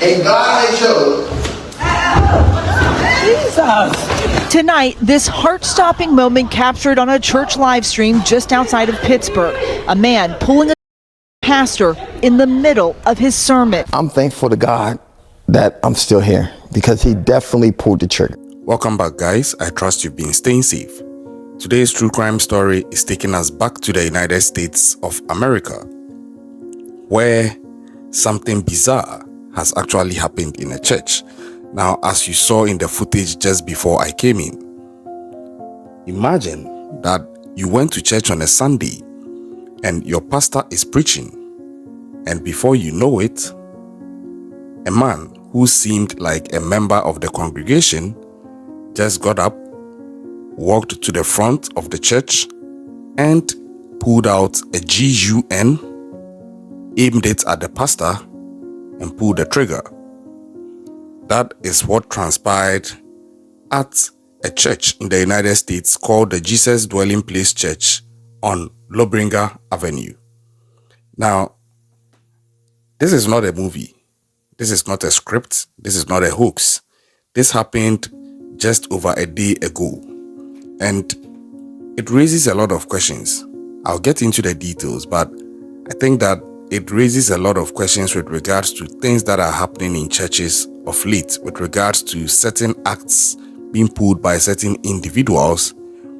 And God has chosen. Jesus. Tonight, this heart-stopping moment captured on a church live stream just outside of Pittsburgh. A man pulling a pastor in the middle of his sermon. I'm thankful to God that I'm still here because he definitely pulled the trigger. Welcome back, guys. I trust you've been staying safe. Today's true crime story is taking us back to the United States of America, where something bizarre has actually happened in a church. Now, as you saw in the footage just before I came in, imagine that you went to church on a Sunday and your pastor is preaching, and before you know it, a man who seemed like a member of the congregation just got up, walked to the front of the church, and pulled out a gun, aimed it at the pastor, and pulled the trigger. That is what transpired at a church in the United States called the Jesus Dwelling Place Church on Lobringa Avenue. Now, this is not a movie. This is not a script. This is not a hoax. This happened just over a day ago. And it raises a lot of questions. I'll get into the details, but I think that it raises a lot of questions with regards to things that are happening in churches of late, with regards to certain acts being pulled by certain individuals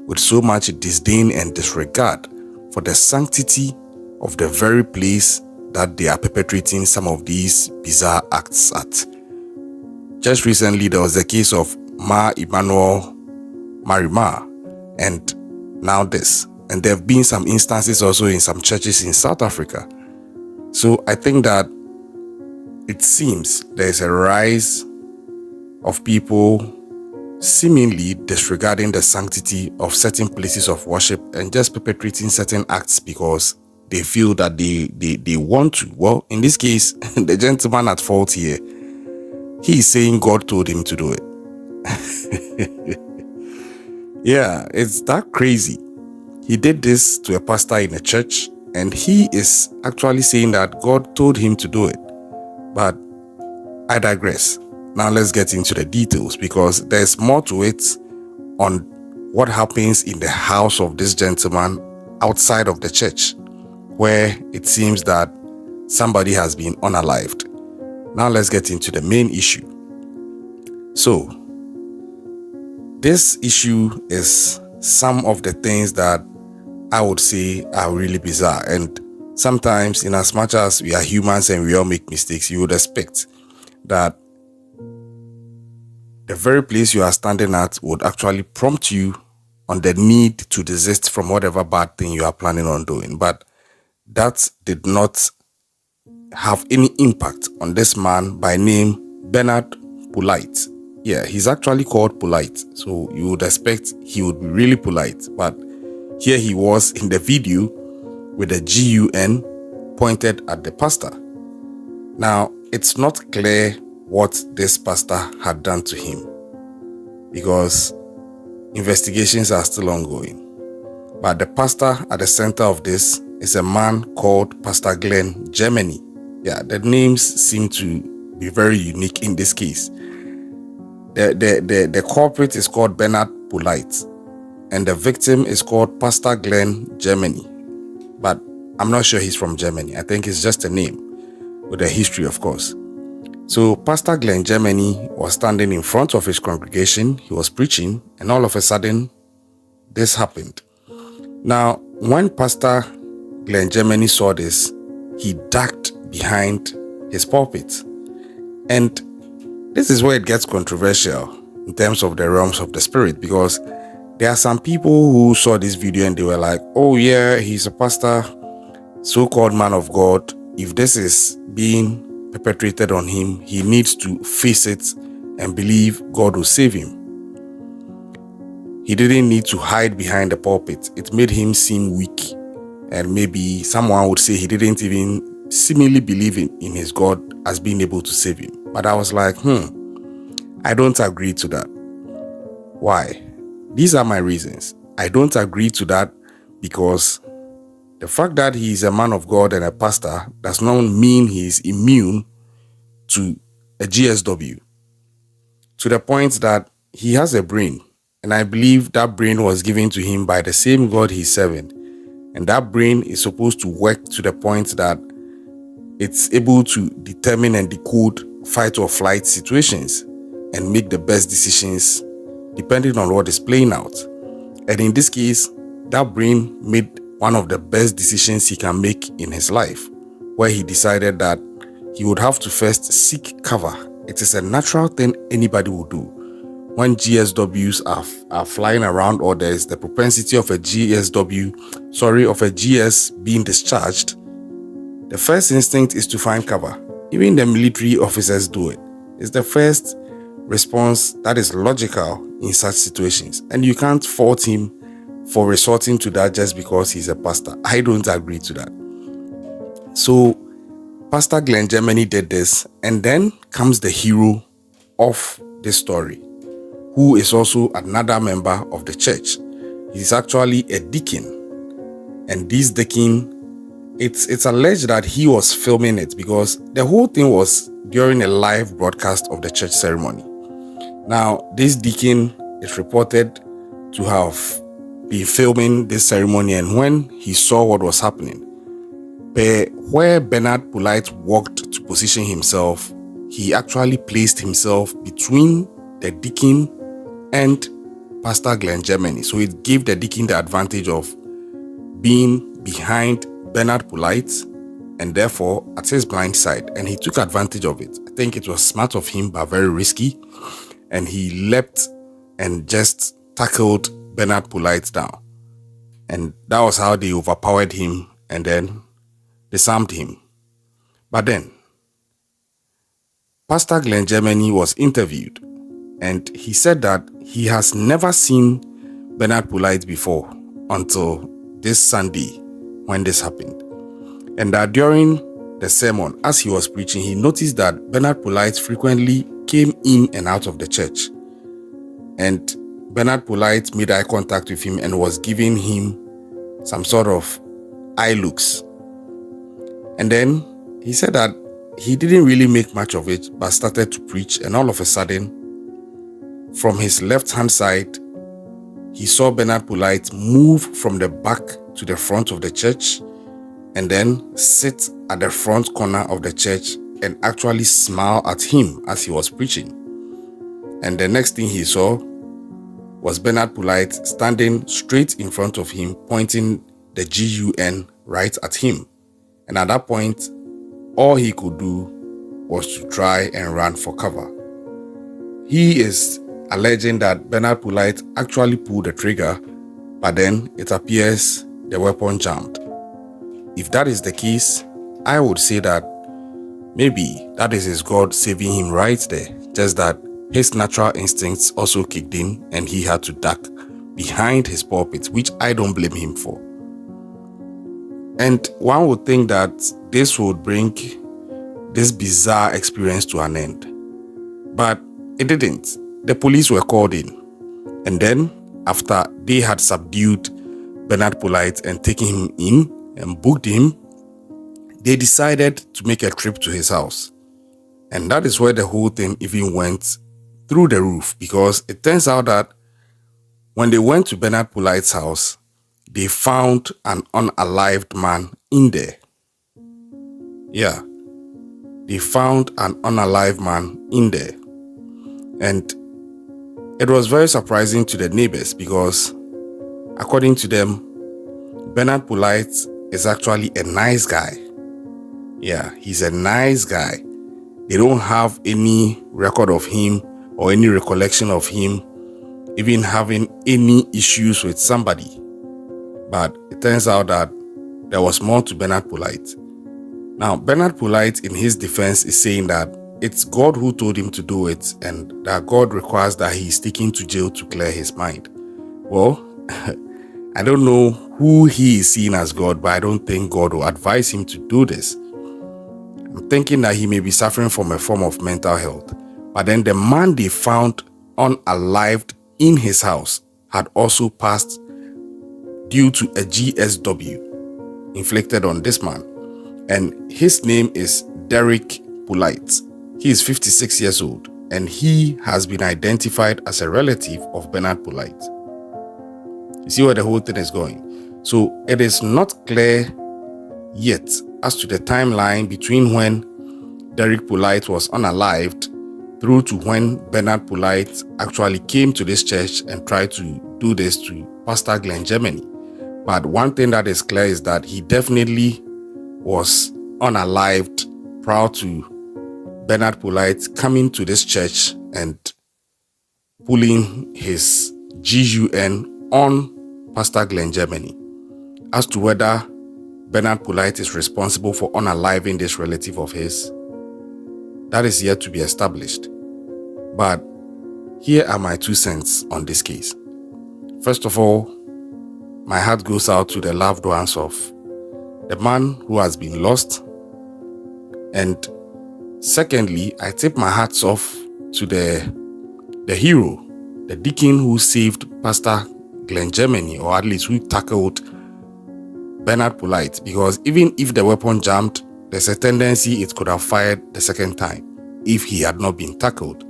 with so much disdain and disregard for the sanctity of the very place that they are perpetrating some of these bizarre acts at. Just recently, there was the case of Ma Emmanuel Marima, and now this. And there have been some instances also in some churches in South Africa. So I think that it seems there is a rise of people seemingly disregarding the sanctity of certain places of worship and just perpetrating certain acts because they feel that they want to. Well, in this case, the gentleman at fault here, he is saying God told him to do it. Yeah, it's that crazy. He did this to a pastor in a church, and he is actually saying that God told him to do it. But I digress. Now let's get into the details, because there's more to it on what happens in the house of this gentleman outside of the church, where it seems that somebody has been unalived. Now let's get into the main issue. So, this issue is some of the things that I would say are really bizarre. And sometimes, in as much as we are humans and we all make mistakes, you would expect that the very place you are standing at would actually prompt you on the need to desist from whatever bad thing you are planning on doing. But that did not have any impact on this man by name Bernard Polite. Yeah, he's actually called Polite, so you would expect he would be really polite. But here he was in the video with a gun pointed at the pastor. Now, it's not clear what this pastor had done to him, because investigations are still ongoing. But the pastor at the center of this is a man called Pastor Glenn Germany. Yeah, the names seem to be very unique in this case. The culprit is called Bernard Polite, and the victim is called Pastor Glenn Germany. But I'm not sure he's from Germany. I think it's just a name with a history, of course. So Pastor Glenn Germany was standing in front of his congregation. He was preaching, and all of a sudden, this happened. Now, when Pastor Glenn Germany saw this, he ducked behind his pulpit. And this is where it gets controversial in terms of the realms of the spirit, because there are some people who saw this video and they were like, oh yeah, he's a pastor, so-called man of God. If this is being perpetrated on him, he needs to face it and believe God will save him. He didn't need to hide behind the pulpit. It made him seem weak. And maybe someone would say he didn't even seemingly believe in his God as being able to save him. But I was like, I don't agree to that. Why? These are my reasons. I don't agree to that because the fact that he is a man of God and a pastor does not mean he is immune to a GSW, to the point that he has a brain. And I believe that brain was given to him by the same God he's serving. And that brain is supposed to work to the point that it's able to determine and decode fight or flight situations and make the best decisions depending on what is playing out. And in this case, that brain made one of the best decisions he can make in his life, where he decided that he would have to first seek cover. It is a natural thing anybody will do. When GSWs are flying around, or there is the propensity of a GS being discharged, the first instinct is to find cover. Even the military officers do it. It's the first response that is logical in such situations. And you can't fault him for resorting to that just because he's a pastor. I don't agree to that. So Pastor Glenn Germany did this, and then comes the hero of this story, who is also another member of the church. He's actually a deacon. And this deacon, it's alleged that he was filming it because the whole thing was during a live broadcast of the church ceremony. Now, this deacon is reported to have been filming this ceremony, and when he saw what was happening, where Bernard Polite walked to position himself, he actually placed himself between the deacon and Pastor Glenn Germany. So it gave the deacon the advantage of being behind Bernard Polite and therefore at his blind side, and he took advantage of it. I think it was smart of him, but very risky, and he leapt and just tackled Bernard Polite down, and that was how they overpowered him and then disarmed him. But then Pastor Glenn Germany was interviewed, and he said that he has never seen Bernard Polite before until this Sunday when this happened. And that during the sermon, as he was preaching, he noticed that Bernard Polite frequently came in and out of the church. And Bernard Polite made eye contact with him and was giving him some sort of eye looks. And then he said that he didn't really make much of it, but started to preach, and all of a sudden, from his left-hand side, he saw Bernard Polite move from the back to the front of the church and then sit at the front corner of the church and actually smile at him as he was preaching. And the next thing he saw was Bernard Polite standing straight in front of him, pointing the GUN right at him. And at that point, all he could do was to try and run for cover. He is alleging that Bernard Polite actually pulled the trigger, but then it appears the weapon jammed. If that is the case, I would say that maybe that is his God saving him right there, just that his natural instincts also kicked in and he had to duck behind his pulpit, which I don't blame him for. And one would think that this would bring this bizarre experience to an end, but it didn't. The police were called in, and then after they had subdued Bernard Polite and taken him in and booked him, they decided to make a trip to his house. And that is where the whole thing even went through the roof, because it turns out that when they went to Bernard Polite's house, they found an unalived man in there. Yeah, they found an unalived man in there. And it was very surprising to the neighbors because, according to them, Bernard Polite is actually a nice guy. Yeah, he's a nice guy. They don't have any record of him or any recollection of him even having any issues with somebody. But it turns out that there was more to Bernard Polite. Now, Bernard Polite, in his defense, is saying that it's God who told him to do it and that God requires that he is taken to jail to clear his mind. Well, I don't know who he is seeing as God, but I don't think God will advise him to do this. I'm thinking that he may be suffering from a form of mental health. But then the man they found unalived in his house had also passed due to a GSW inflicted on this man. And his name is Derek Polite. He is 56 years old, and he has been identified as a relative of Bernard Polite. You see where the whole thing is going? So it is not clear yet as to the timeline between when Derek Polite was unalived through to when Bernard Polite actually came to this church and tried to do this to Pastor Glenn Germany. But one thing that is clear is that he definitely was unalived prior to Bernard Polite coming to this church and pulling his GUN on Pastor Glenn Germany. As to whether Bernard Polite is responsible for unaliving this relative of his, that is yet to be established. But here are my 2 cents on this case. First of all, my heart goes out to the loved ones of the man who has been lost. And secondly, I tip my hats off to the hero, the deacon who saved Pastor Glenn Germany, or at least who tackled Bernard Polite, because even if the weapon jammed, there's a tendency it could have fired the second time if he had not been tackled.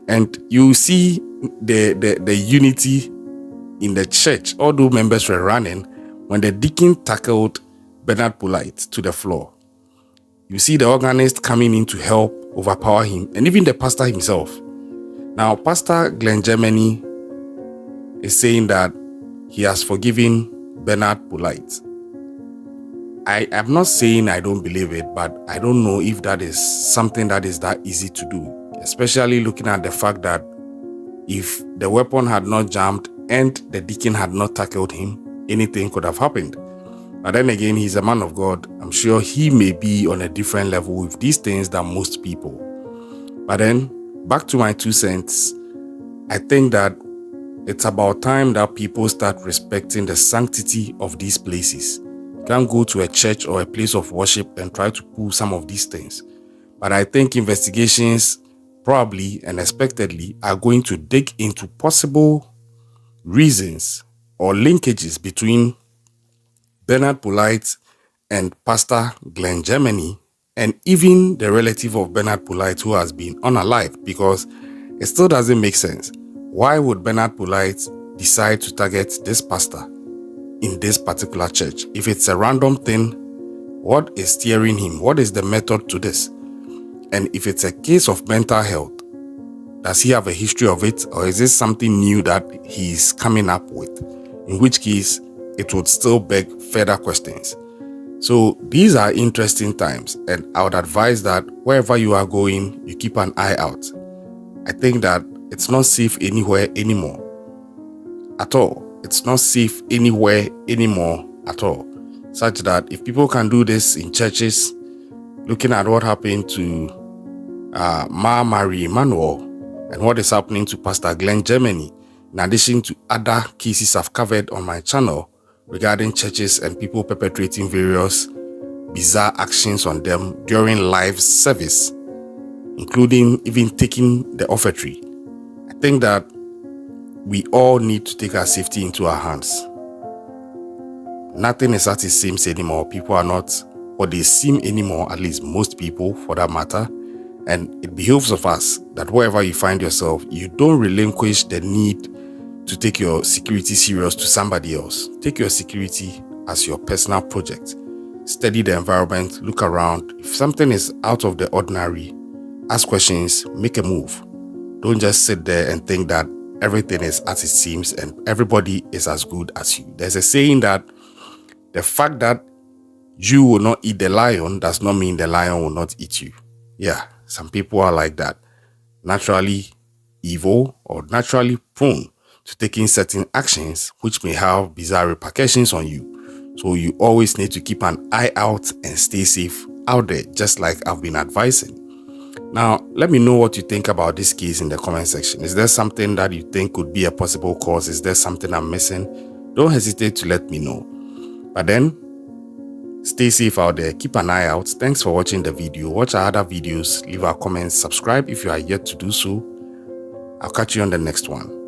And you see the unity in the church, although members were running, when the deacon tackled Bernard Polite to the floor. You see the organist coming in to help overpower him, and even the pastor himself. Now, Pastor Glenn Germany is saying that he has forgiven Bernard Polite. I am not saying I don't believe it, but I don't know if that is something that is that easy to do, especially looking at the fact that if the weapon had not jammed and the deacon had not tackled him, anything could have happened. But then again, he's a man of God. I'm sure he may be on a different level with these things than most people. But then, back to my 2 cents, I think that it's about time that people start respecting the sanctity of these places. You can't go to a church or a place of worship and try to pull some of these things. But I think investigations probably and expectedly are going to dig into possible reasons or linkages between Bernard Polite and Pastor Glenn Germany, and even the relative of Bernard Polite who has been unalived, because it still doesn't make sense. Why would Bernard Polite decide to target this pastor in this particular church? If it's a random thing, what is steering him? What is the method to this? And if it's a case of mental health, does he have a history of it, or is this something new that he's coming up with? In which case, it would still beg further questions. So these are interesting times, and I would advise that wherever you are going, you keep an eye out. I think that it's not safe anywhere anymore at all. It's not safe anywhere anymore at all. Such that if people can do this in churches, looking at what happened to Mary Emmanuel and what is happening to Pastor Glenn Germany, in addition to other cases I've covered on my channel regarding churches and people perpetrating various bizarre actions on them during live service, including even taking the offertory. I think that we all need to take our safety into our hands. Nothing is as it seems anymore. People are not what they seem anymore, at least most people for that matter. And it behoves of us that wherever you find yourself, you don't relinquish the need to take your security serious to somebody else. Take your security as your personal project. Study the environment, look around. If something is out of the ordinary, ask questions, make a move. Don't just sit there and think that everything is as it seems and everybody is as good as you. There's a saying that the fact that you will not eat the lion does not mean the lion will not eat you. Yeah, some people are like that. Naturally evil or naturally prone to taking certain actions which may have bizarre repercussions on you. So you always need to keep an eye out and stay safe out there, just like I've been advising. Now, let me know what you think about this case in the comment section. Is there something that you think could be a possible cause? Is there something I'm missing? Don't hesitate to let me know. But then, stay safe out there. Keep an eye out. Thanks for watching the video. Watch our other videos. Leave our comments. Subscribe if you are yet to do so. I'll catch you on the next one.